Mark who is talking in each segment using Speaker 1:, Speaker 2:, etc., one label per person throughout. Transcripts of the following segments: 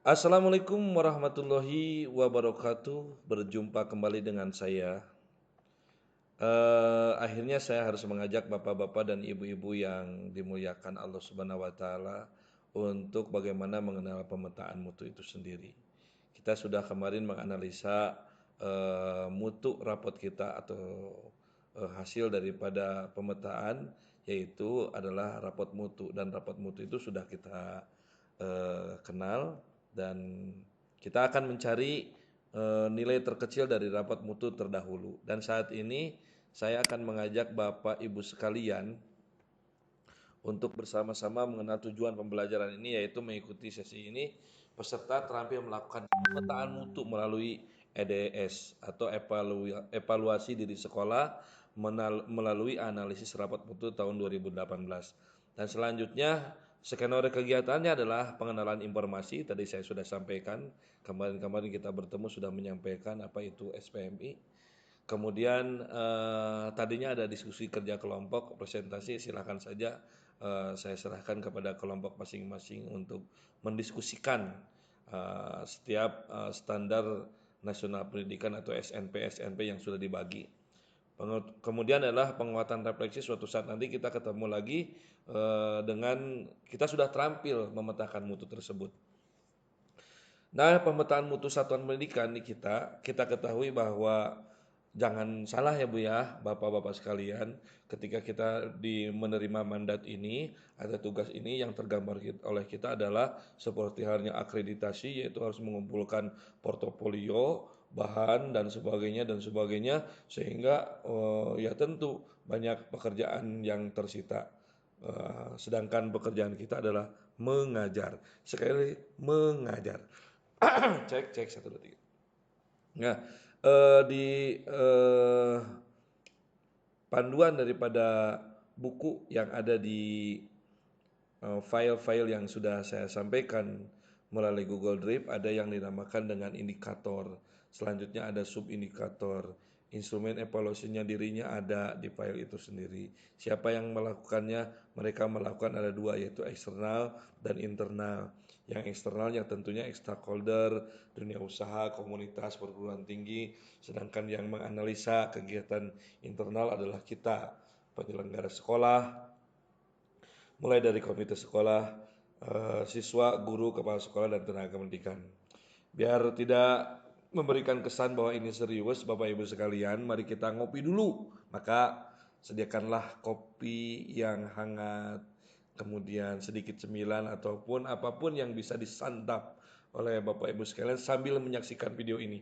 Speaker 1: Assalamualaikum warahmatullahi wabarakatuh. Berjumpa kembali dengan saya. Akhirnya saya harus mengajak bapak-bapak dan ibu-ibu yang dimuliakan Allah Subhanahu wa taala untuk bagaimana mengenal pemetaan mutu itu sendiri. Kita sudah kemarin menganalisa mutu rapot kita atau hasil daripada pemetaan, yaitu adalah rapot mutu, dan rapot mutu itu sudah kita kenal, dan kita akan mencari nilai terkecil dari rapot mutu terdahulu. Dan saat ini saya akan mengajak Bapak Ibu sekalian untuk bersama-sama mengenal tujuan pembelajaran ini, yaitu mengikuti sesi ini peserta terampil melakukan pemetaan mutu melalui EDS atau evaluasi diri sekolah melalui analisis rapat mutu tahun 2018. Dan selanjutnya skenario kegiatannya adalah pengenalan informasi. Tadi saya sudah sampaikan, kemarin kita bertemu sudah menyampaikan apa itu SPMI. Kemudian tadinya ada diskusi kerja kelompok, presentasi, silakan saja saya serahkan kepada kelompok masing-masing untuk mendiskusikan setiap standar nasional pendidikan atau SNP yang sudah dibagi. Kemudian adalah penguatan refleksi, suatu saat nanti kita ketemu lagi dengan kita sudah terampil memetakan mutu tersebut. Nah, pemetaan mutu satuan pendidikan di kita ketahui bahwa jangan salah ya Bu ya, Bapak-bapak sekalian, ketika kita menerima mandat ini, ada tugas ini yang tergambar oleh kita adalah seperti halnya akreditasi, yaitu harus mengumpulkan portofolio, bahan dan sebagainya, sehingga ya tentu banyak pekerjaan yang tersita. Sedangkan pekerjaan kita adalah mengajar. Sekali mengajar. Cek cek 1 2 3. Nah, di panduan daripada buku yang ada di file-file yang sudah saya sampaikan melalui Google Drive, ada yang dinamakan dengan indikator. Selanjutnya ada sub-indikator. Instrumen evaluasinya dirinya ada di file itu sendiri. Siapa yang melakukannya? Mereka melakukan ada dua, yaitu eksternal dan internal. Yang eksternal yang tentunya stakeholder, dunia usaha, komunitas, perguruan tinggi. Sedangkan yang menganalisa kegiatan internal adalah kita, penyelenggara sekolah, mulai dari komite sekolah, siswa, guru, kepala sekolah, dan tenaga pendidikan. Biar tidak memberikan kesan bahwa ini serius, Bapak Ibu sekalian, mari kita ngopi dulu. Maka sediakanlah kopi yang hangat, kemudian sedikit cemilan ataupun apapun yang bisa disantap oleh Bapak Ibu sekalian sambil menyaksikan video ini.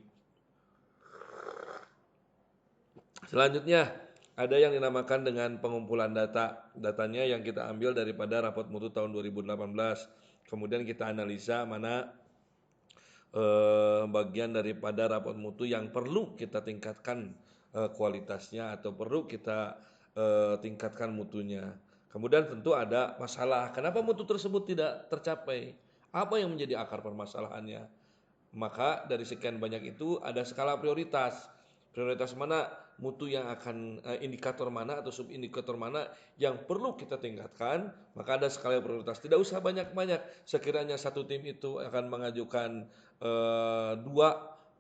Speaker 1: Selanjutnya ada yang dinamakan dengan pengumpulan data. Datanya yang kita ambil daripada rapot mutu tahun 2018. Kemudian kita analisa mana bagian daripada rapot mutu yang perlu kita tingkatkan kualitasnya atau perlu kita tingkatkan mutunya. Kemudian tentu ada masalah. Kenapa mutu tersebut tidak tercapai? Apa yang menjadi akar permasalahannya? Maka dari sekian banyak itu ada skala prioritas. Prioritas mana mutu yang akan indikator mana atau subindikator mana yang perlu kita tingkatkan, maka ada skala prioritas. Tidak usah banyak-banyak. Sekiranya satu tim itu akan mengajukan 2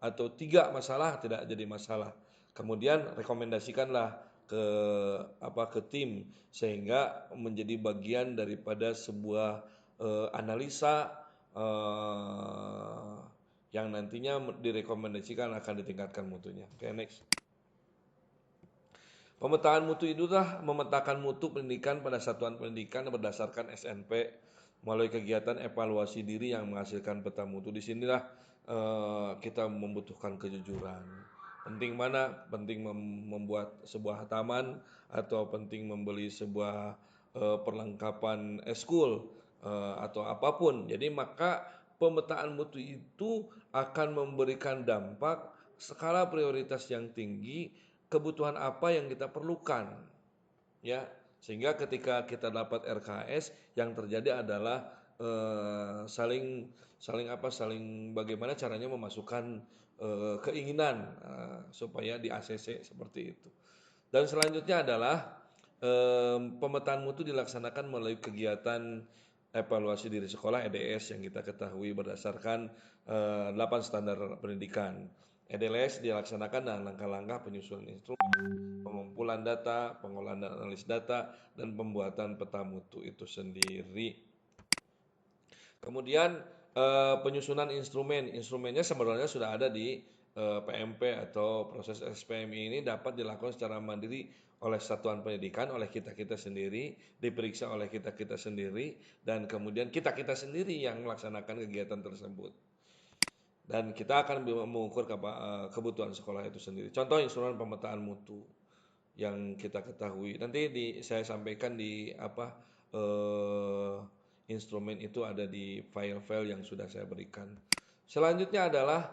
Speaker 1: atau 3 masalah, tidak jadi masalah. Kemudian rekomendasikanlah ke tim sehingga menjadi bagian daripada sebuah analisa yang nantinya direkomendasikan akan ditingkatkan mutunya. Oke, next. Pemetaan mutu itulah memetakan mutu pendidikan pada satuan pendidikan berdasarkan SNP melalui kegiatan evaluasi diri yang menghasilkan peta mutu. Disinilah kita membutuhkan kejujuran. Penting mana? Penting membuat sebuah taman atau penting membeli sebuah perlengkapan eskul atau apapun. Jadi maka pemetaan mutu itu akan memberikan dampak skala prioritas yang tinggi, kebutuhan apa yang kita perlukan, ya, sehingga ketika kita dapat RKS yang terjadi adalah saling bagaimana caranya memasukkan keinginan supaya di ACC seperti itu. Dan selanjutnya adalah pemetaan mutu dilaksanakan melalui kegiatan evaluasi diri sekolah EDS yang kita ketahui berdasarkan 8 standar pendidikan. EDS dilaksanakan dengan langkah-langkah penyusunan instrumen, pengumpulan data, pengolahan dan analis data, dan pembuatan peta mutu itu sendiri. Kemudian penyusunan instrumennya sebenarnya sudah ada di PMP atau proses SPMI ini dapat dilakukan secara mandiri oleh satuan pendidikan, oleh kita-kita sendiri, diperiksa oleh kita-kita sendiri, dan kemudian kita-kita sendiri yang melaksanakan kegiatan tersebut. Dan kita akan mengukur kebutuhan sekolah itu sendiri. Contoh instrumen pemetaan mutu yang kita ketahui. Nanti saya sampaikan di instrumen itu ada di file-file yang sudah saya berikan. Selanjutnya adalah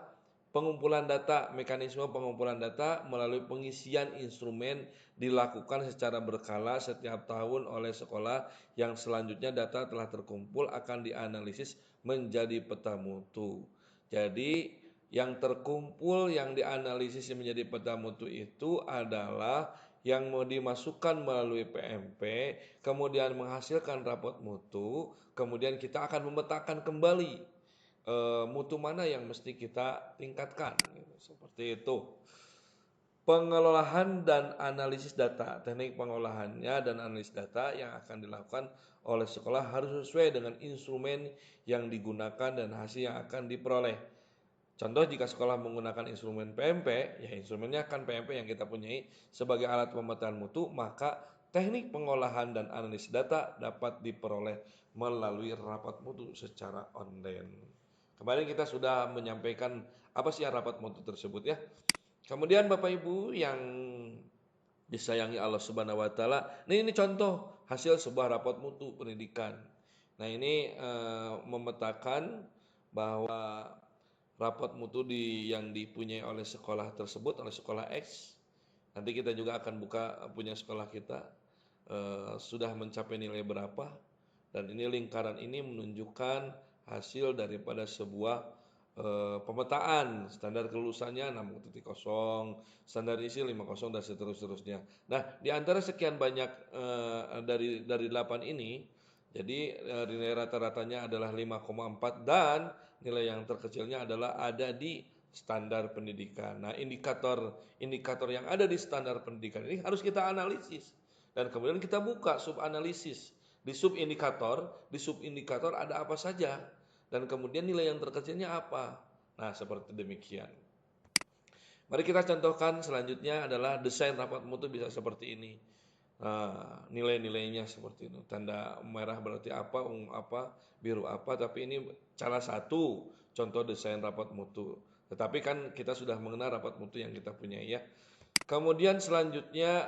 Speaker 1: pengumpulan data. Mekanisme pengumpulan data melalui pengisian instrumen dilakukan secara berkala setiap tahun oleh sekolah, yang selanjutnya data telah terkumpul akan dianalisis menjadi peta mutu. Jadi yang terkumpul, yang dianalisis menjadi peta mutu itu adalah yang mau dimasukkan melalui PMP, kemudian menghasilkan rapot mutu, kemudian kita akan memetakan kembali mutu mana yang mesti kita tingkatkan, seperti itu. Pengelolaan dan analisis data, teknik pengolahannya dan analisis data yang akan dilakukan oleh sekolah harus sesuai dengan instrumen yang digunakan dan hasil yang akan diperoleh. Contoh, jika sekolah menggunakan instrumen PMP, ya instrumennya kan PMP yang kita punyai sebagai alat pemetaan mutu, maka teknik pengolahan dan analisis data dapat diperoleh melalui rapat mutu secara online. Kemarin kita sudah menyampaikan apa sih rapat mutu tersebut ya. Kemudian Bapak Ibu yang disayangi Allah Subhanahu wa taala, ini contoh hasil sebuah rapat mutu pendidikan. Nah, ini memetakan bahwa rapat mutu yang dipunyai oleh sekolah tersebut, oleh sekolah X. Nanti kita juga akan buka punya sekolah kita sudah mencapai nilai berapa, dan ini lingkaran ini menunjukkan hasil daripada sebuah pemetaan. Standar kelulusannya 6.0, standar isi 50 dan seterusnya. Nah, di antara sekian banyak dari 8 ini, jadi nilai rata-ratanya adalah 5,4 dan nilai yang terkecilnya adalah ada di standar pendidikan. Nah, indikator yang ada di standar pendidikan ini harus kita analisis dan kemudian kita buka subanalisis. Di subindikator ada apa saja dan kemudian nilai yang terkecilnya apa. Nah, seperti demikian. Mari kita contohkan selanjutnya adalah desain rapat mutu bisa seperti ini. Nilai-nilainya seperti itu. Tanda merah berarti apa, ungu apa, biru apa, tapi ini salah satu contoh desain rapat mutu. Tetapi kan kita sudah mengenal rapat mutu yang kita punya ya. Kemudian selanjutnya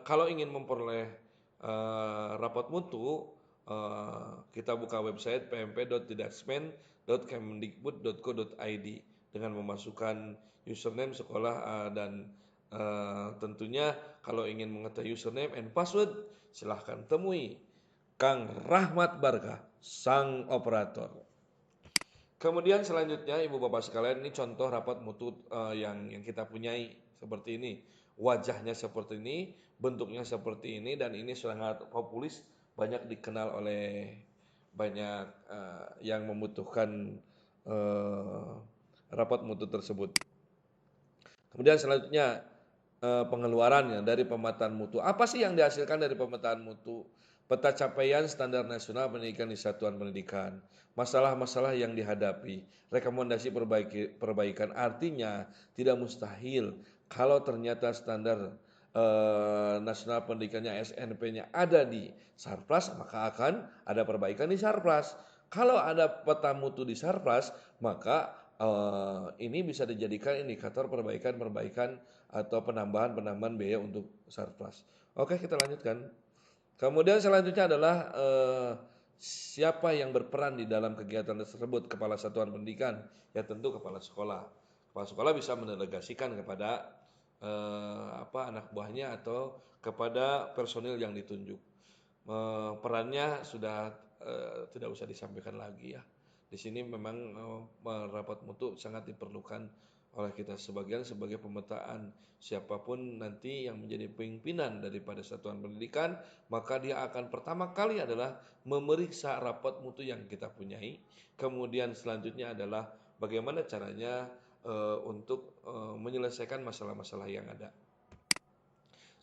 Speaker 1: kalau ingin memperoleh rapat mutu, kita buka website pmp.didasmen.kemdikbud.co.id dengan memasukkan username sekolah dan tentunya kalau ingin mengetahui username and password, silahkan temui Kang Rahmat Barkah, sang operator. Kemudian selanjutnya Ibu Bapak sekalian, ini contoh rapat mutu yang kita punyai seperti ini. Wajahnya seperti ini, bentuknya seperti ini, dan ini sangat populis, banyak dikenal oleh banyak yang membutuhkan rapat mutu tersebut. Kemudian selanjutnya pengeluarannya dari pemetaan mutu. Apa sih yang dihasilkan dari pemetaan mutu? Peta capaian standar nasional pendidikan di satuan pendidikan, masalah-masalah yang dihadapi, rekomendasi perbaikan. Artinya tidak mustahil kalau ternyata standar nasional pendidikannya SNP-nya ada di Sarpras, maka akan ada perbaikan di Sarpras. Kalau ada peta mutu di Sarpras, maka ini bisa dijadikan indikator perbaikan atau penambahan biaya untuk Sarpras. Oke, kita lanjutkan. Kemudian selanjutnya adalah siapa yang berperan di dalam kegiatan tersebut. Kepala satuan pendidikan, ya tentu kepala sekolah. Kepala sekolah bisa mendelegasikan kepada anak buahnya atau kepada personil yang ditunjuk. Perannya sudah tidak usah disampaikan lagi ya. Di sini memang rapat mutu sangat diperlukan oleh kita sebagai pemetaan. Siapapun nanti yang menjadi pimpinan daripada satuan pendidikan, maka dia akan pertama kali adalah memeriksa rapot mutu yang kita punyai. Kemudian selanjutnya adalah bagaimana caranya untuk menyelesaikan masalah-masalah yang ada.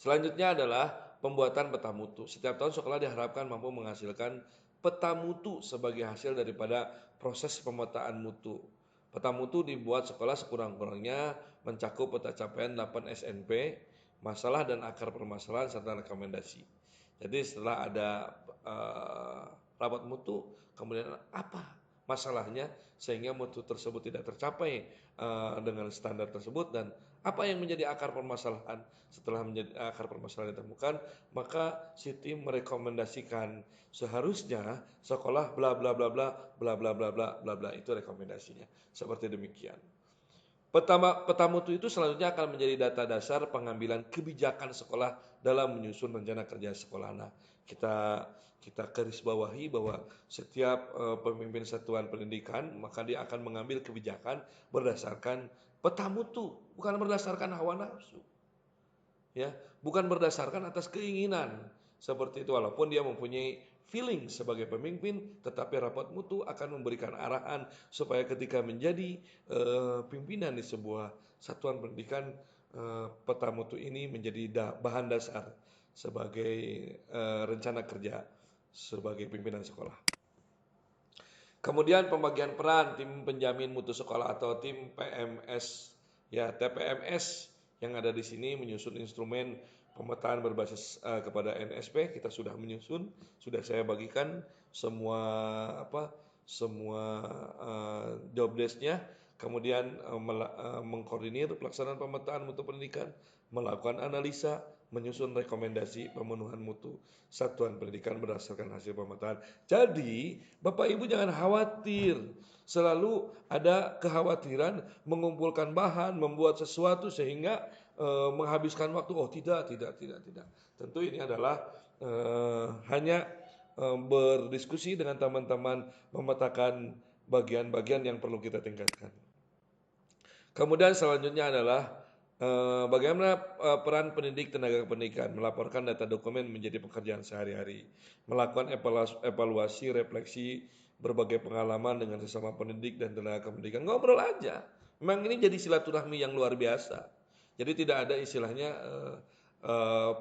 Speaker 1: Selanjutnya adalah pembuatan peta mutu. Setiap tahun sekolah diharapkan mampu menghasilkan peta mutu sebagai hasil daripada proses pemetaan mutu. Peta mutu dibuat sekolah sekurang-kurangnya mencakup peta capaian 8 SNP, masalah dan akar permasalahan serta rekomendasi. Jadi setelah ada rapat mutu, kemudian apa masalahnya sehingga mutu tersebut tidak tercapai dengan standar tersebut, dan apa yang menjadi akar permasalahan. Setelah menjadi akar permasalahan ditemukan, maka si tim merekomendasikan seharusnya sekolah bla bla bla bla bla bla bla bla bla bla, itu rekomendasinya. Seperti demikian. Peta mutu itu selanjutnya akan menjadi data dasar pengambilan kebijakan sekolah dalam menyusun rencana kerja sekolah. Nah, kita garis bawahi bahwa setiap pemimpin satuan pendidikan maka dia akan mengambil kebijakan berdasarkan peta mutu, bukan berdasarkan hawa nafsu. Ya, bukan berdasarkan atas keinginan. Seperti itu, walaupun dia mempunyai feeling sebagai pemimpin, tetapi rapat mutu akan memberikan arahan supaya ketika menjadi pimpinan di sebuah satuan pendidikan, peta mutu ini menjadi bahan dasar sebagai rencana kerja sebagai pimpinan sekolah. Kemudian pembagian peran tim penjamin mutu sekolah atau tim PMS, ya TPMS yang ada di sini menyusun instrumen pemetaan berbasis kepada NSP. Kita sudah menyusun, sudah saya bagikan semua job desk-nya. Kemudian mengkoordinir pelaksanaan pemetaan mutu pendidikan, melakukan analisa, menyusun rekomendasi pemenuhan mutu satuan pendidikan berdasarkan hasil pemetaan. Jadi, Bapak Ibu jangan khawatir. Selalu ada kekhawatiran mengumpulkan bahan, membuat sesuatu sehingga menghabiskan waktu. Oh, tidak. Tentu ini adalah hanya berdiskusi dengan teman-teman, memetakan bagian-bagian yang perlu kita tingkatkan. Kemudian selanjutnya adalah bagaimana peran pendidik tenaga pendidikan melaporkan data dokumen menjadi pekerjaan sehari-hari, melakukan evaluasi, refleksi berbagai pengalaman dengan sesama pendidik dan tenaga pendidikan, ngobrol aja. Memang ini jadi silaturahmi yang luar biasa. Jadi tidak ada istilahnya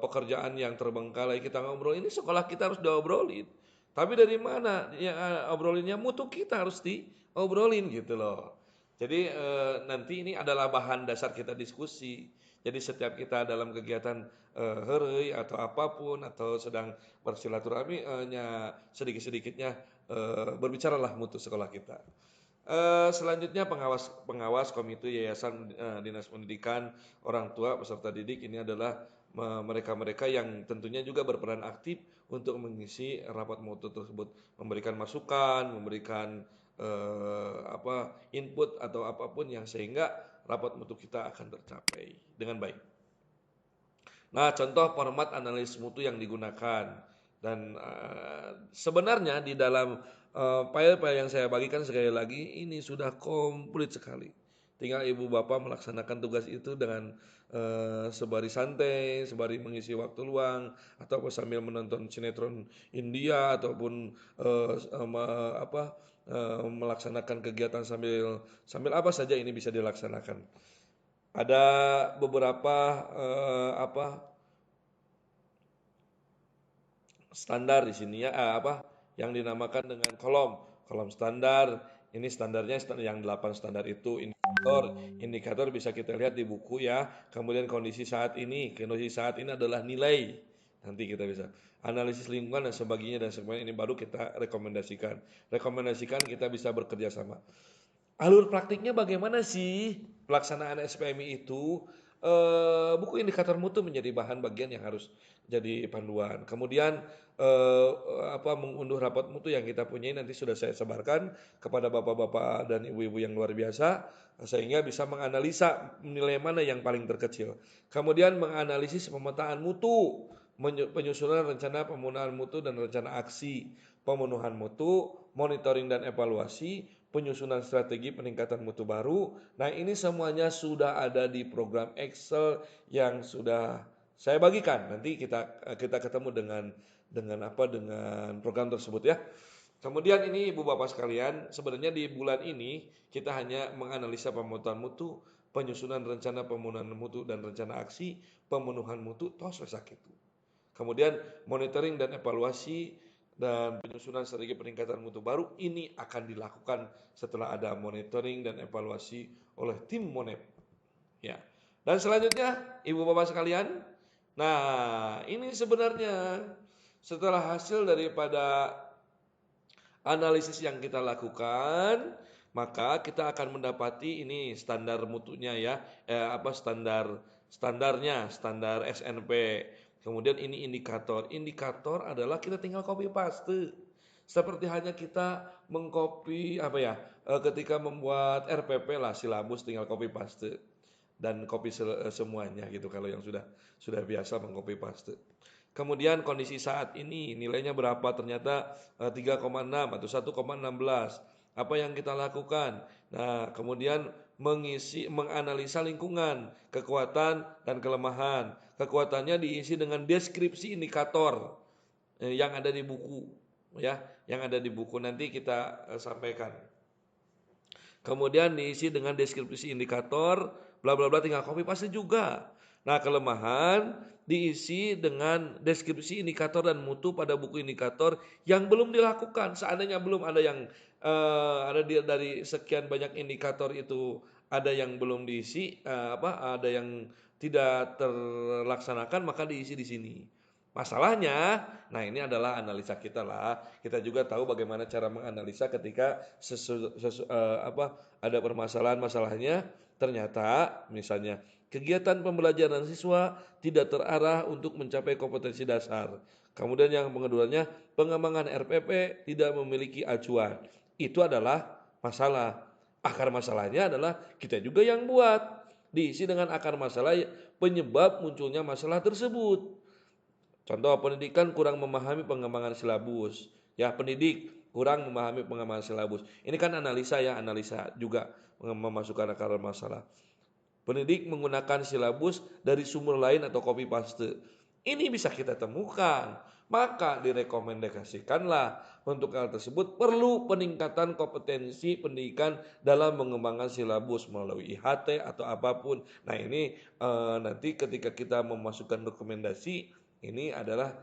Speaker 1: pekerjaan yang terbengkalai, kita ngobrol, ini sekolah kita harus diobrolin. Tapi dari mana ya, obrolinnya? Mutu kita harus diobrolin gitu loh. Jadi nanti ini adalah bahan dasar kita diskusi. Jadi setiap kita dalam kegiatan hereuy atau apapun atau sedang bersilaturahmi, sedikit-sedikitnya berbicaralah mutu sekolah kita. Selanjutnya pengawas komite yayasan dinas pendidikan, orang tua peserta didik, ini adalah mereka-mereka yang tentunya juga berperan aktif untuk mengisi rapat mutu tersebut, memberikan masukan, memberikan input atau apapun yang sehingga rapat mutu kita akan tercapai dengan baik. Nah, contoh format analisis mutu yang digunakan, dan sebenarnya di dalam file-file yang saya bagikan sekali lagi ini sudah komplit sekali. Tinggal ibu bapak melaksanakan tugas itu dengan sebari santai, sebari mengisi waktu luang, atau sambil menonton sinetron India, ataupun melaksanakan kegiatan sambil apa saja ini bisa dilaksanakan. Ada beberapa standar di sini ya, yang dinamakan dengan kolom standar. Ini standarnya yang 8 standar itu. Indikator bisa kita lihat di buku ya. Kemudian kondisi saat ini adalah nilai. Nanti kita bisa analisis lingkungan dan sebagainya ini baru kita rekomendasikan. Kita bisa bekerja sama. Alur praktiknya bagaimana sih pelaksanaan SPMI itu? Buku indikator mutu menjadi bahan bagian yang harus jadi panduan. Kemudian mengunduh rapat mutu yang kita punyai nanti sudah saya sebarkan kepada bapak-bapak dan ibu-ibu yang luar biasa, sehingga bisa menganalisa nilai mana yang paling terkecil. Kemudian menganalisis pemetaan mutu, penyusunan rencana pemenuhan mutu dan rencana aksi pemenuhan mutu, monitoring dan evaluasi, penyusunan strategi peningkatan mutu baru. Nah, ini semuanya sudah ada di program Excel yang sudah saya bagikan. Nanti kita ketemu dengan program tersebut ya. Kemudian ini Ibu Bapak sekalian, sebenarnya di bulan ini kita hanya menganalisa pemenuhan mutu, penyusunan rencana pemenuhan mutu dan rencana aksi pemenuhan mutu, toh selesai itu. Kemudian monitoring dan evaluasi dan penyusunan strategi peningkatan mutu baru ini akan dilakukan setelah ada monitoring dan evaluasi oleh tim Monep. Ya. Dan selanjutnya Ibu Bapak sekalian, nah ini sebenarnya setelah hasil daripada analisis yang kita lakukan, maka kita akan mendapati ini standar mutunya ya, standar SNP. Kemudian ini indikator. Indikator adalah kita tinggal copy paste. Seperti hanya kita mengcopy ketika membuat RPP lah silabus tinggal copy paste dan copy semuanya gitu kalau yang sudah biasa mengcopy paste. Kemudian kondisi saat ini nilainya berapa, ternyata 3,6 atau 1,16. Apa yang kita lakukan? Nah, kemudian menganalisa lingkungan, kekuatan dan kelemahan. Kekuatannya diisi dengan deskripsi indikator yang ada di buku ya, yang ada di buku nanti kita sampaikan. Kemudian diisi dengan deskripsi indikator, bla bla bla, tinggal copy paste juga. Nah, kelemahan diisi dengan deskripsi indikator dan mutu pada buku indikator yang belum dilakukan. Seandainya belum ada yang dari sekian banyak indikator itu ada yang belum diisi, ada yang tidak terlaksanakan, maka diisi di sini. Masalahnya, nah ini adalah analisa kita lah. Kita juga tahu bagaimana cara menganalisa ketika ada permasalahan. Masalahnya ternyata misalnya kegiatan pembelajaran siswa tidak terarah untuk mencapai kompetensi dasar. Kemudian yang keduanya, pengembangan RPP tidak memiliki acuan. Itu adalah masalah. Akar masalahnya adalah kita juga yang buat. Diisi dengan akar masalah penyebab munculnya masalah tersebut. Contoh, pendidikan kurang memahami pengembangan silabus. Ya, pendidik kurang memahami pengembangan silabus. Ini kan analisa juga memasukkan akar masalah. Pendidik menggunakan silabus dari sumber lain atau copy paste. Ini bisa kita temukan. Maka direkomendasikanlah untuk hal tersebut perlu peningkatan kompetensi pendidikan dalam mengembangkan silabus melalui IHT atau apapun. Nah, ini nanti ketika kita memasukkan rekomendasi, ini adalah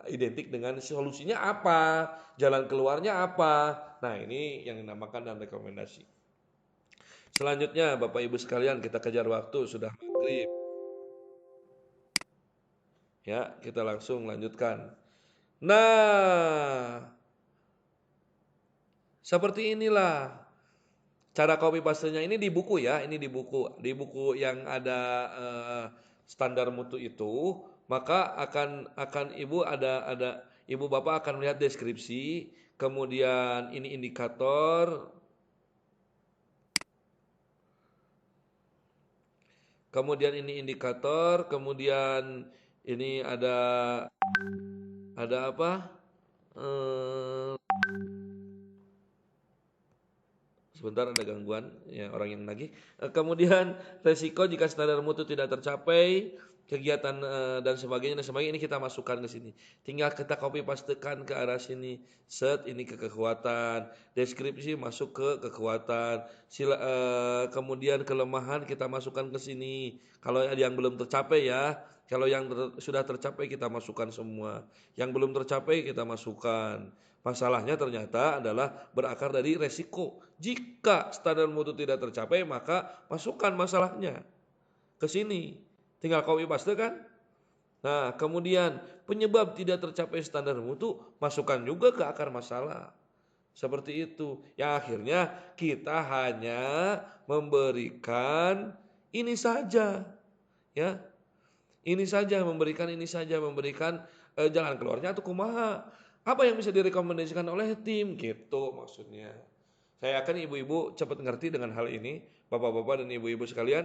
Speaker 1: identik dengan solusinya apa, jalan keluarnya apa. Nah, ini yang dinamakan dalam rekomendasi. Selanjutnya Bapak Ibu sekalian, kita kejar waktu, sudah maghrib. Ya, kita langsung lanjutkan. Nah, seperti inilah cara copy pastenya. Ini di buku ya, ini di buku yang ada standar mutu itu, maka akan Ibu Bapak akan melihat deskripsi, kemudian ini indikator, kemudian ini ada apa? Sebentar, ada gangguan ya, orang yang nagih. Kemudian resiko jika standar mutu tidak tercapai, kegiatan dan sebagainya ini kita masukkan ke sini. Tinggal kita copy pastekan ke arah sini. Set ini ke kekuatan, deskripsi masuk ke kekuatan. Kemudian kelemahan kita masukkan ke sini. Kalau yang belum tercapai ya, kalau yang sudah tercapai kita masukkan semua. Yang belum tercapai kita masukkan. Masalahnya ternyata adalah berakar dari resiko. Jika standar mutu tidak tercapai, maka masukkan masalahnya ke sini. Tinggal copy paste kan? Nah, kemudian penyebab tidak tercapai standar mutu, masukkan juga ke akar masalah. Seperti itu. Yang akhirnya kita hanya memberikan ini saja. Ya. Memberikan jalan keluarnya atau kumaha. Apa yang bisa direkomendasikan oleh tim gitu maksudnya. Saya yakin ibu-ibu cepat ngerti dengan hal ini, bapak-bapak dan ibu-ibu sekalian.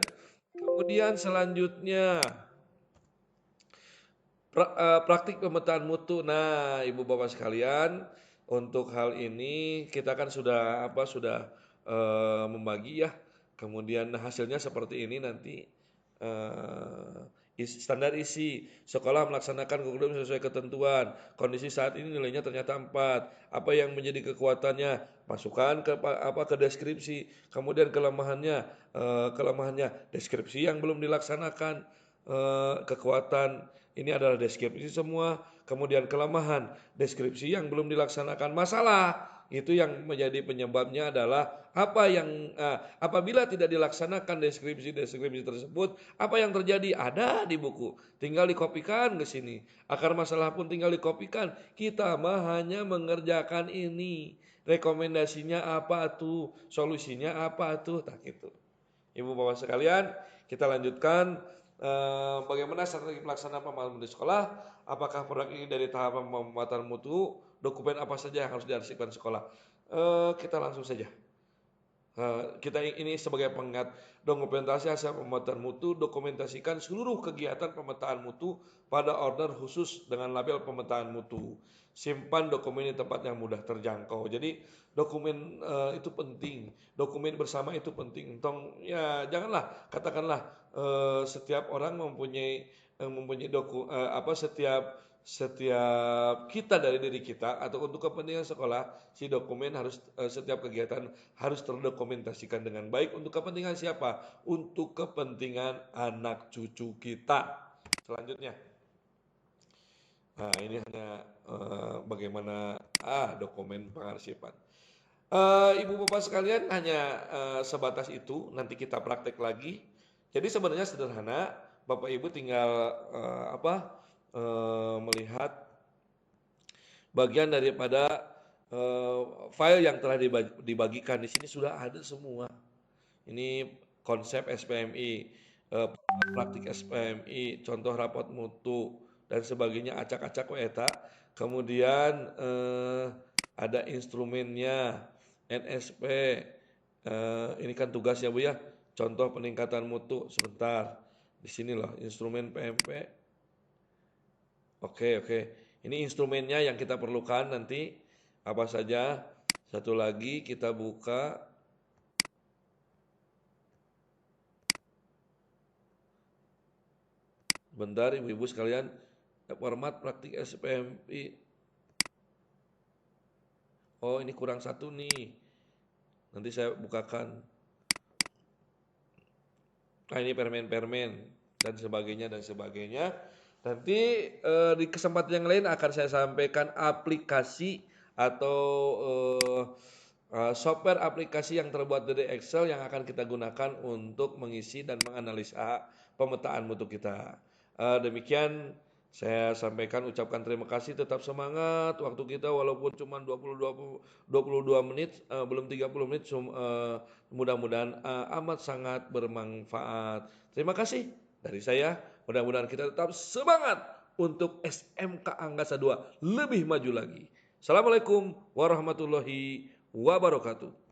Speaker 1: Kemudian selanjutnya praktik pemetaan mutu. Nah, ibu bapak sekalian, untuk hal ini kita kan sudah membagi ya. Kemudian hasilnya seperti ini nanti standar isi sekolah melaksanakan kurikulum sesuai ketentuan. Kondisi saat ini nilainya ternyata 4. Apa yang menjadi kekuatannya? Masukkan ke deskripsi. Kemudian kelemahannya deskripsi yang belum dilaksanakan. Kekuatan ini adalah deskripsi semua. Kemudian kelemahan deskripsi yang belum dilaksanakan. Masalah itu yang menjadi penyebabnya adalah apabila tidak dilaksanakan deskripsi tersebut, apa yang terjadi ada di buku, tinggal dikopikan ke sini. Akar masalah pun tinggal dikopikan. Kita hanya mengerjakan ini. Rekomendasinya apa tuh? Solusinya apa tuh? Tak gitu. Ibu bapak sekalian, kita lanjutkan bagaimana strategi pelaksanaan pemahaman di sekolah. Apakah produk ini dari tahapan pembuatan mutu? Dokumen apa saja yang harus diarsipkan sekolah? Kita langsung saja. Kita ini sebagai pengingat, dokumentasi hasil pembuatan mutu, dokumentasikan seluruh kegiatan pemetaan mutu pada order khusus dengan label pemetaan mutu. Simpan dokumen di tempat yang mudah terjangkau. Jadi dokumen itu penting, dokumen bersama itu penting. Janganlah katakanlah setiap orang mempunyai setiap kita dari diri kita atau untuk kepentingan sekolah, si dokumen harus setiap kegiatan harus terdokumentasikan dengan baik. Untuk kepentingan siapa? Untuk kepentingan anak cucu kita. Selanjutnya, nah ini hanya bagaimana dokumen pengarsipan. Ibu bapak sekalian, hanya sebatas itu. Nanti kita praktek lagi. Jadi sebenarnya sederhana. Bapak ibu tinggal melihat bagian daripada file yang telah dibagikan. Di sini sudah ada semua. Ini konsep SPMI, praktik SPMI, contoh rapot mutu dan sebagainya, acak-acak eta. Kemudian ada instrumennya, NSP. Ini kan tugas ya Bu ya. Contoh peningkatan mutu sebentar. Di sini loh instrumen PMP. Oke. Ini instrumennya yang kita perlukan nanti apa saja. Satu lagi kita buka. Bentar ibu-ibu sekalian, format praktik SPMI. Oh, ini kurang satu nih. Nanti saya bukakan. Nah, ini permen-permen dan sebagainya. Nanti di kesempatan yang lain akan saya sampaikan aplikasi atau software aplikasi yang terbuat dari Excel yang akan kita gunakan untuk mengisi dan menganalisa pemetaan mutu kita. Demikian saya sampaikan, ucapkan terima kasih, tetap semangat. Waktu kita walaupun cuma 22 menit, belum 30 menit, mudah-mudahan amat sangat bermanfaat. Terima kasih dari saya. Mudah-mudahan kita tetap semangat untuk SMK Anggasa 2 lebih maju lagi. Assalamualaikum warahmatullahi wabarakatuh.